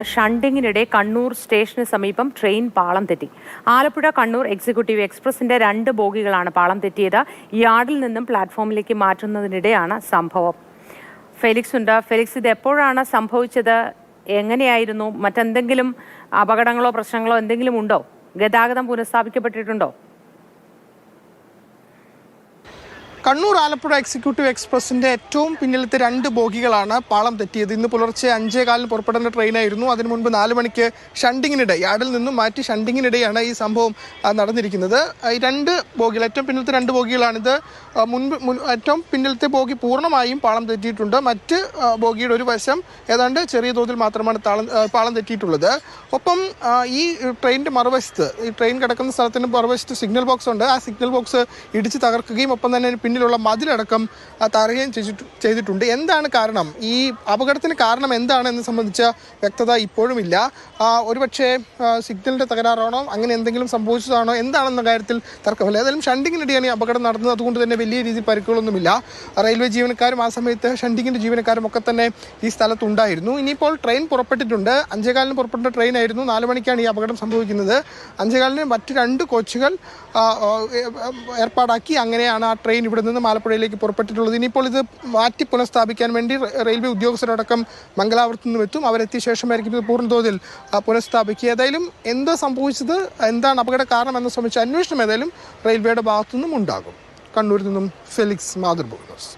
ഷണ്ടിങ്ങിനിടെ കണ്ണൂർ സ്റ്റേഷന് സമീപം ട്രെയിൻ പാളം തെറ്റി. ആലപ്പുഴ കണ്ണൂർ എക്സിക്യൂട്ടീവ് എക്സ്പ്രസിന്റെ 2 ബോഗികളാണ് പാളം തെറ്റിയത്. യാർഡിൽ നിന്നും പ്ലാറ്റ്ഫോമിലേക്ക് മാറ്റുന്നതിനിടെയാണ് സംഭവം. ഫെലിക്സ് ഉണ്ട്. ഫെലിക്സ്, ഇത് എപ്പോഴാണ് സംഭവിച്ചത്? എങ്ങനെയായിരുന്നു? മറ്റെന്തെങ്കിലും അപകടങ്ങളോ പ്രശ്നങ്ങളോ എന്തെങ്കിലും ഉണ്ടോ? ഗതാഗതം പുനഃസ്ഥാപിക്കപ്പെട്ടിട്ടുണ്ടോ? കണ്ണൂർ ആലപ്പുഴ എക്സിക്യൂട്ടീവ് എക്സ്പ്രസിന്റെ ഏറ്റവും പിന്നിലത്തെ 2 ബോഗികളാണ് പാളം തെറ്റിയത്. ഇന്ന് പുലർച്ചെ 5:15 പുറപ്പെടേണ്ട ട്രെയിനായിരുന്നു. അതിനു മുൻപ് 4 മണിക്ക് ഷണ്ടിങ്ങിനിടെ, യാർഡിൽ നിന്നും മാറ്റി ഷണ്ടിങ്ങിനിടെയാണ് ഈ സംഭവം നടന്നിരിക്കുന്നത്. ഈ 2 ബോഗികൾ, ഏറ്റവും പിന്നിലത്തെ 2 ബോഗികളാണിത്. ഏറ്റവും പിന്നിലത്തെ ബോഗി പൂർണ്ണമായും പാളം തെറ്റിയിട്ടുണ്ട്. മറ്റ് ബോഗിയുടെ ഒരു വശം ഏതാണ്ട് ചെറിയ തോതിൽ മാത്രമാണ് പാളം തെറ്റിയിട്ടുള്ളത്. ഒപ്പം ഈ ട്രെയിനിന്റെ മറുവശത്ത്, ഈ ട്രെയിൻ കിടക്കുന്ന സ്ഥലത്തിന് മറുവശത്ത് സിഗ്നൽ ബോക്സ് ഉണ്ട്. ആ സിഗ്നൽ ബോക്സ് ഇടിച്ച് തകർക്കുകയും ഒപ്പം തന്നെ പിന്നിലുള്ള മതിലടക്കം തകരുകയും ചെയ്തിട്ടുണ്ട്. എന്താണ് കാരണം? ഈ അപകടത്തിന് കാരണം എന്താണെന്ന് സംബന്ധിച്ച വ്യക്തത ഇപ്പോഴുമില്ല. ഒരുപക്ഷെ സിഗ്നലിന്റെ തകരാറാണോ, അങ്ങനെ എന്തെങ്കിലും സംഭവിച്ചതാണോ, എന്താണെന്ന കാര്യത്തിൽ തർക്കമില്ല. ഏതായാലും ഷണ്ടിങ്ങിനിടെയാണ് ഈ അപകടം നടന്നത്. അതുകൊണ്ട് തന്നെ വലിയ രീതിയിൽ പരിക്കുകളൊന്നുമില്ല. റെയിൽവേ ജീവനക്കാരും ആ സമയത്ത് ഷണ്ടിങ്ങിന്റെ ജീവനക്കാരും ഒക്കെ തന്നെ ഈ സ്ഥലത്തുണ്ടായിരുന്നു. ഇനിയിപ്പോൾ ട്രെയിൻ പുറപ്പെട്ടിട്ടുണ്ട്. 5:15 പുറപ്പെട്ട ട്രെയിനായിരുന്നു. 4 മണിക്കാണ് ഈ അപകടം സംഭവിക്കുന്നത്. 5:15 മറ്റ് 2 കോച്ചുകൾ ഏർപ്പാടാക്കി. അങ്ങനെയാണ് ആ ട്രെയിൻ ഇവിടെ നിന്ന് ആലപ്പുഴയിലേക്ക് പുറപ്പെട്ടിട്ടുള്ളത്. ഇനിയിപ്പോൾ ഇത് മാറ്റി പുനഃസ്ഥാപിക്കാൻ വേണ്ടി റെയിൽവേ ഉദ്യോഗസ്ഥരടക്കം മംഗലാപുരത്ത് നിന്നും എത്തും. അവരെത്തിയ ശേഷമായിരിക്കും ഇത് പൂർണ്ണതോതിൽ പുനഃസ്ഥാപിക്കുക. ഏതായാലും എന്താ സംഭവിച്ചത്, എന്താണ് അപകട കാരണം എന്ന് സംബന്ധിച്ച അന്വേഷണം ഏതായാലും റെയിൽവേയുടെ ഭാഗത്തു നിന്നും ഉണ്ടാകും. കണ്ണൂരിൽ നിന്നും ഫെലിക്സ്, മാതൃഭൂമി ന്യൂസ്.